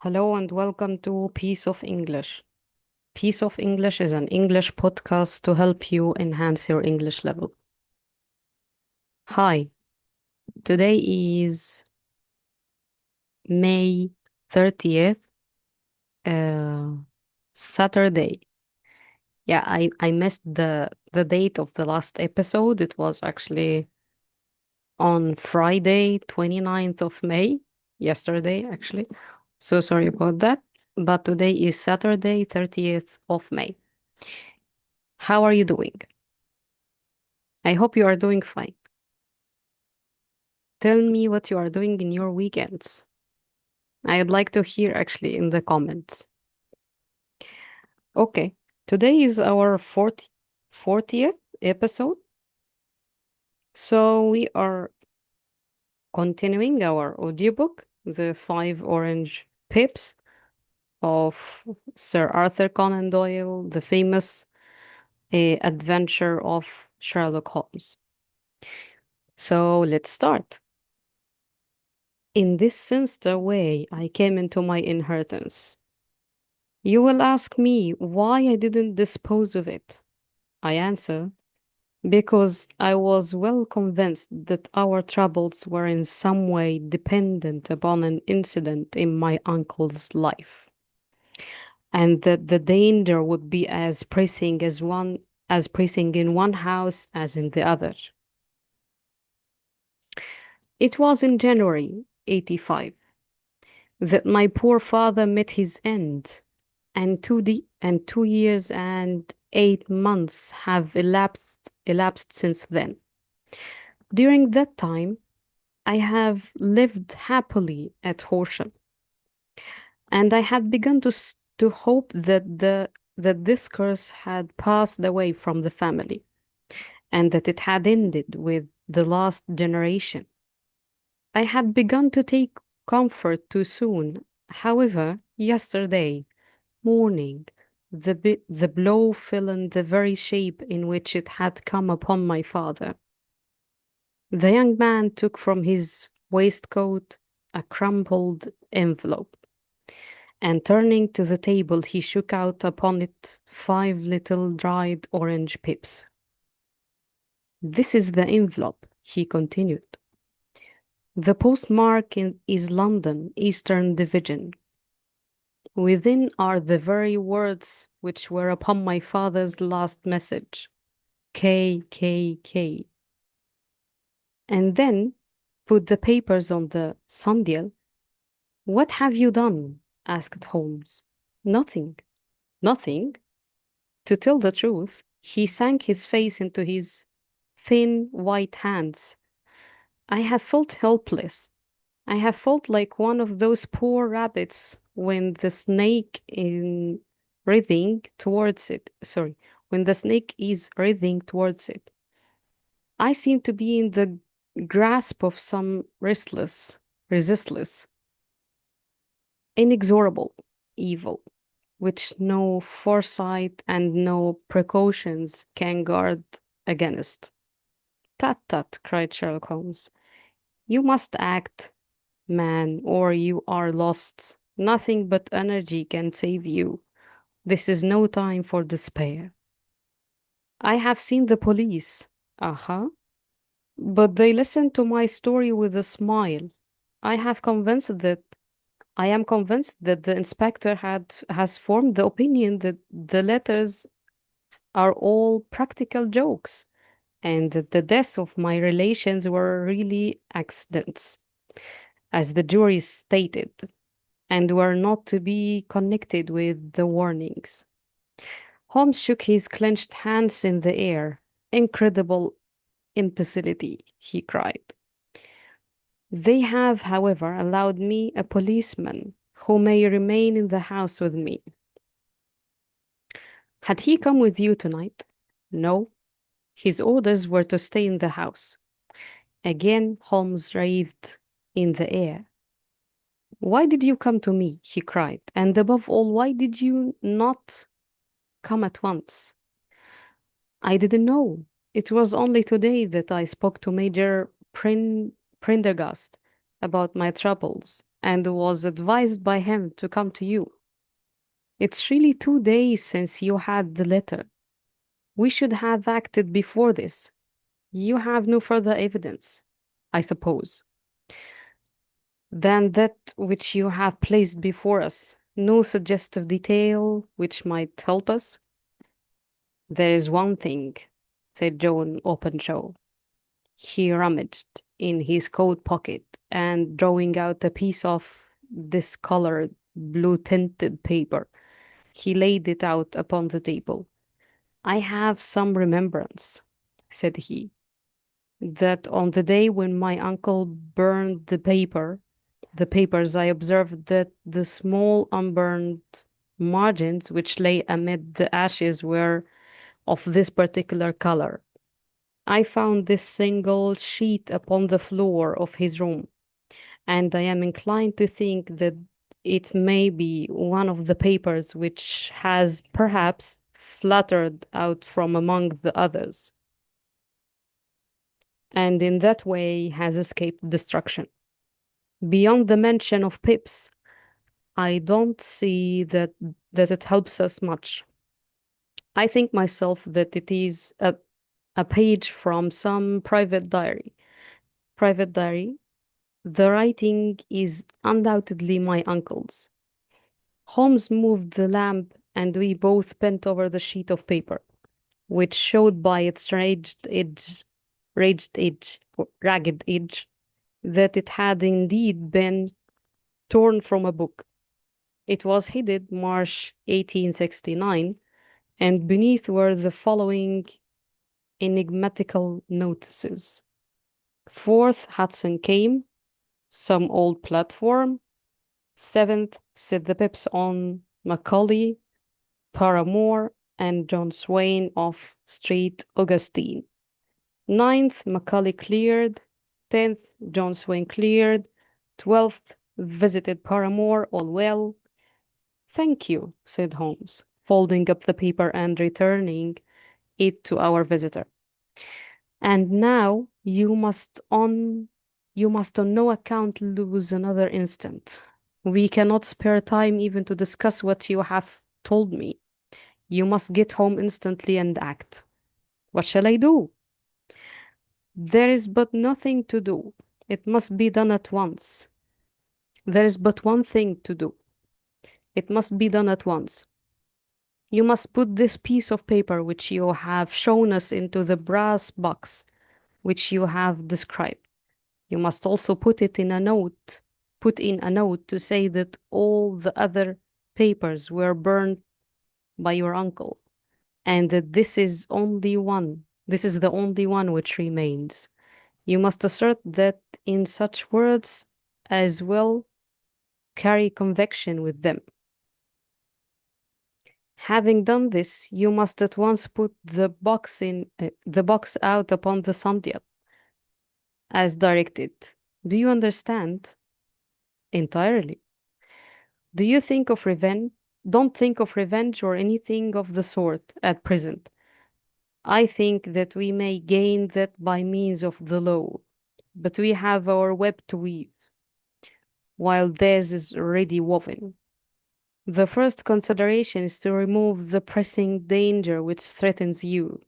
Hello and welcome to Piece of English. Piece of English is an English podcast to help you enhance your English level. Hi, today is May 30th, uh, Saturday. Yeah, I missed the date of the last episode. It was actually on Friday, 29th of May, yesterday actually. So sorry about that. But today is Saturday, 30th of May. How are you doing? I hope you are doing fine. Tell me what you are doing in your weekends. I'd like to hear actually in the comments. Okay, today is our 40th episode. So we are continuing our audiobook, The Five Orange Pips of Sir Arthur Conan Doyle, the famous adventure of Sherlock Holmes. So let's start. In this sinister way, I came into my inheritance. You will ask me why I didn't dispose of it. I answer, because I was well convinced that our troubles were in some way dependent upon an incident in my uncle's life, and that the danger would be as pressing in one house as in the other. It was in January 85 that my poor father met his end, and 2 years and 8 months have elapsed since then. During that time, I have lived happily at Horsham, and I had begun to hope that this curse had passed away from the family, and that it had ended with the last generation. I had begun to take comfort too soon. However, yesterday morning, the blow fell in the very shape in which it had come upon my father. The young man took from his waistcoat a crumpled envelope, and turning to the table, he shook out upon it 5 little dried orange pips. This is the envelope, he continued. The postmark is London, Eastern Division. Within are the very words which were upon my father's last message, KKK. And then put the papers on the sundial. What have you done? Asked Holmes. Nothing. Nothing? To tell the truth, he sank his face into his thin white hands. I have felt helpless. I have felt like one of those poor rabbits when the snake in writhing towards it. Sorry, when the snake is writhing towards it. I seem to be in the grasp of some resistless, inexorable evil, which no foresight and no precautions can guard against. Tut tut, cried Sherlock Holmes. You must act, man, or you are lost. Nothing but energy can save you. This is no time for despair. I have seen the police. Uh-huh. But they listened to my story with a smile. I have convinced that I am convinced that the inspector has formed the opinion that the letters are all practical jokes, and that the deaths of my relations were really accidents, as the jury stated, and were not to be connected with the warnings. Holmes shook his clenched hands in the air. Incredible imbecility, he cried. They have, however, allowed me a policeman who may remain in the house with me. Had he come with you tonight? No. His orders were to stay in the house. Again, Holmes raved in the air. Why did you come to me? He cried. And above all, why did you not come at once? I didn't know. It was only today that I spoke to Major Prendergast about my troubles, and was advised by him to come to you. It's really 2 days since you had the letter. We should have acted before this. You have no further evidence, I suppose, than that which you have placed before us. No suggestive detail which might help us. There is one thing, said John Openshaw. He rummaged in his coat pocket and drawing out a piece of discolored blue tinted paper, he laid it out upon the table. I have some remembrance, said he, that on the day when my uncle burned the papers, I observed that the small unburned margins which lay amid the ashes were of this particular color. I found this single sheet upon the floor of his room, and I am inclined to think that it may be one of the papers which has perhaps fluttered out from among the others, and in that way has escaped destruction. Beyond the mention of pips, I don't see that it helps us much. I think myself that it is a page from some private diary. Private diary. The writing is undoubtedly my uncle's. Holmes moved the lamp, and we both bent over the sheet of paper, which showed by its ragged edge, that it had indeed been torn from a book. It was headed March 1869, and beneath were the following enigmatical notices. 4th Hudson came, some old platform. 7th, set the pips on Macaulay, Paramore, and John Swain off Street Augustine. 9th, Macaulay cleared. 10th, John Swain cleared. 12th, visited Paramore, all well. Thank you, said Holmes, folding up the paper and returning it to our visitor. And now you must on no account lose another instant. We cannot spare time even to discuss what you have told me. You must get home instantly and act. What shall I do? There is but nothing to do. It must be done at once. There is but one thing to do. It must be done at once. You must put this piece of paper which you have shown us into the brass box which you have described. You must also put in a note to say that all the other papers were burned by your uncle, and that this is the only one which remains. You must assert that in such words as will carry conviction with them. Having done this, you must at once put the box out upon the sundial, as directed. Do you understand? Entirely. Do you think of revenge? Don't think of revenge or anything of the sort at present. I think that we may gain that by means of the law, but we have our web to weave, while theirs is already woven. The first consideration is to remove the pressing danger which threatens you.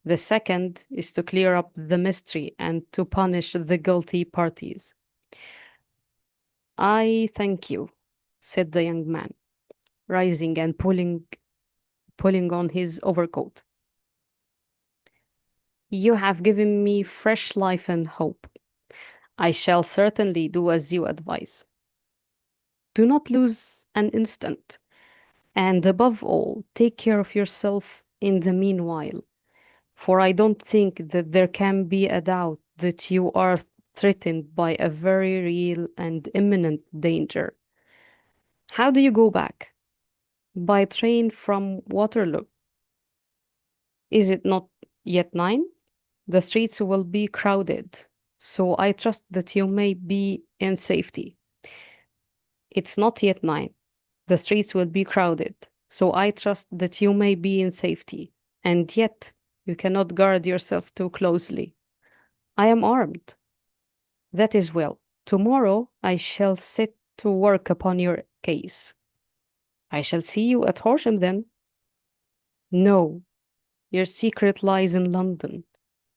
The second is to clear up the mystery and to punish the guilty parties. I thank you, said the young man, rising and pulling on his overcoat. You have given me fresh life and hope. I shall certainly do as you advise. Do not lose an instant, and above all, take care of yourself in the meanwhile, for I don't think that there can be a doubt that you are threatened by a very real and imminent danger. How do you go back? By train from Waterloo. Is it not yet 9? The streets will be crowded, so I trust that you may be in safety. It's not yet 9. The streets will be crowded, so I trust that you may be in safety, and yet you cannot guard yourself too closely. I am armed. That is well. Tomorrow I shall set to work upon your case. I shall see you at Horsham then. No, your secret lies in London.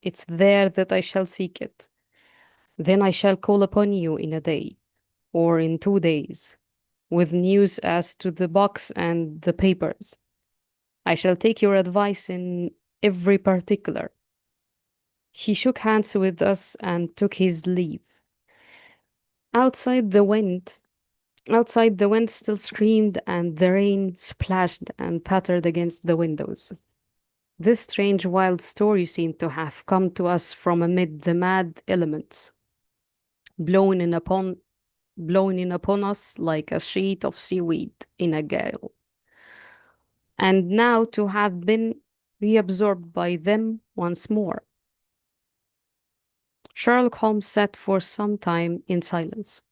It's there that I shall seek it. Then I shall call upon you in a day, or in 2 days, with news as to the box and the papers. I shall take your advice in every particular. He shook hands with us and took his leave. Outside the wind, outside the wind still screamed and the rain splashed and pattered against the windows. This strange wild story seemed to have come to us from amid the mad elements, blown in upon blown in upon us like a sheet of seaweed in a gale, and now to have been reabsorbed by them once more. Sherlock Holmes sat for some time in silence,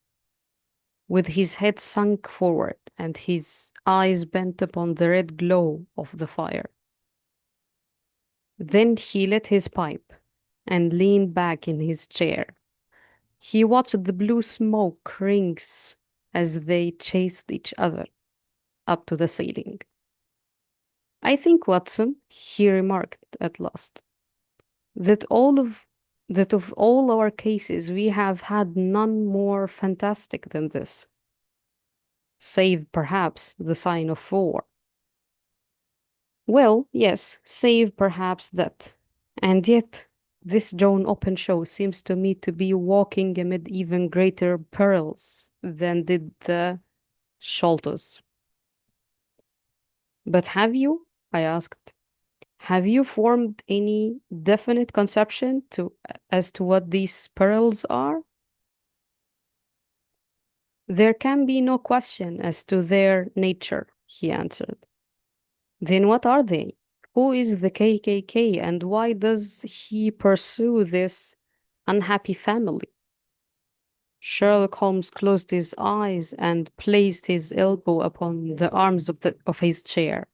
with his head sunk forward and his eyes bent upon the red glow of the fire. Then he lit his pipe and leaned back in his chair. He watched the blue smoke rings as they chased each other up to the ceiling. I think, Watson, he remarked at last, that of all our cases we have had none more fantastic than this, save perhaps the sign of war. Well, yes, save perhaps that. And yet this Joan Openshaw seems to me to be walking amid even greater perils than did the Sholtos. But have you, I asked, have you formed any definite conception as to what these perils are? There can be no question as to their nature, he answered. Then what are they? Who is the KKK and why does he pursue this unhappy family? Sherlock Holmes closed his eyes and placed his elbow upon the arms of his chair,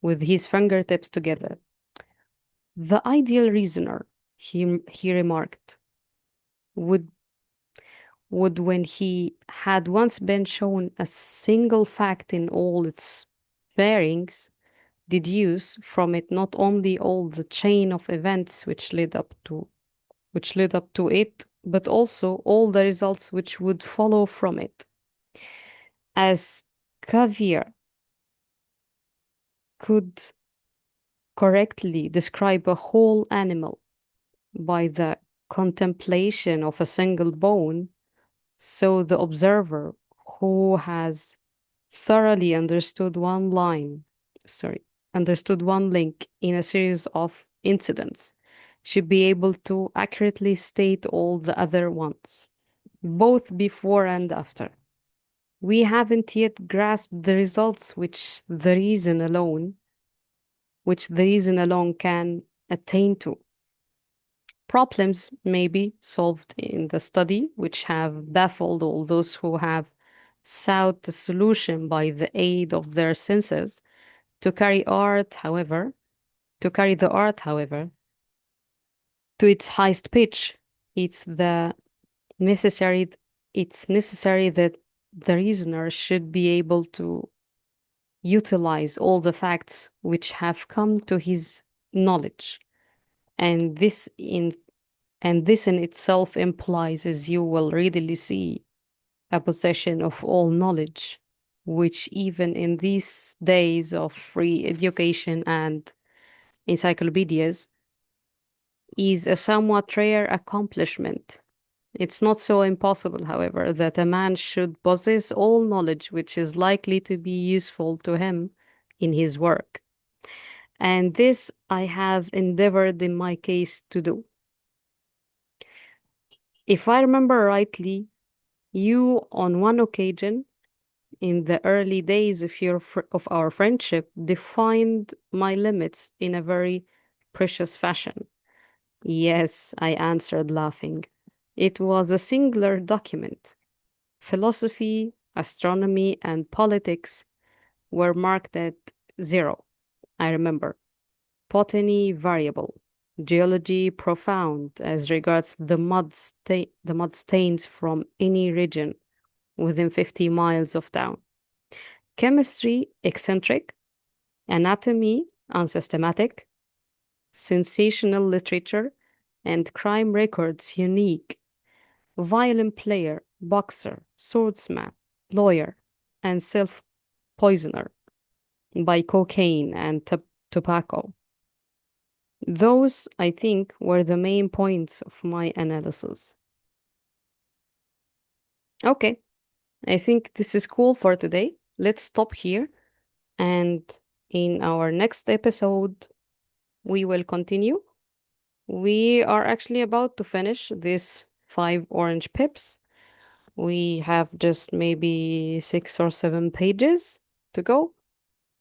with his fingertips together. The ideal reasoner, he remarked, would when he had once been shown a single fact in all its bearings, deduce from it not only all the chain of events which led up to it, but also all the results which would follow from it. As Cuvier could correctly describe a whole animal by the contemplation of a single bone, so the observer who has thoroughly understood one link in a series of incidents should be able to accurately state all the other ones, both before and after. We haven't yet grasped the results which the reason alone can attain to. Problems may be solved in the study, which have baffled all those who have sought the solution by the aid of their senses. To carry the art, however, to its highest pitch, it's the necessary it's necessary that the reasoner should be able to utilize all the facts which have come to his knowledge. And this in itself implies, as you will readily see, a possession of all knowledge, which even in these days of free education and encyclopedias is a somewhat rare accomplishment. It's not so impossible, however, that a man should possess all knowledge which is likely to be useful to him in his work. And this I have endeavored in my case to do. If I remember rightly, you, on one occasion, in the early days of our friendship, defined my limits in a very precious fashion. Yes, I answered, laughing. It was a singular document. Philosophy, astronomy, and politics were marked at 0, I remember. Botany variable. Geology profound as regards the mud stains from any region within 50 miles of town. Chemistry eccentric, anatomy unsystematic, sensational literature, and crime records unique. Violin player, boxer, swordsman, lawyer, and self poisoner by cocaine and tobacco. Those, I think, were the main points of my analysis. Okay, I think this is cool for today. Let's stop here, and in our next episode, we will continue. We are actually about to finish this 5 orange pips. We have just maybe 6 or 7 pages to go.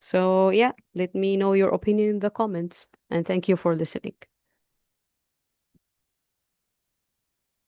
So, yeah, let me know your opinion in the comments, and thank you for listening.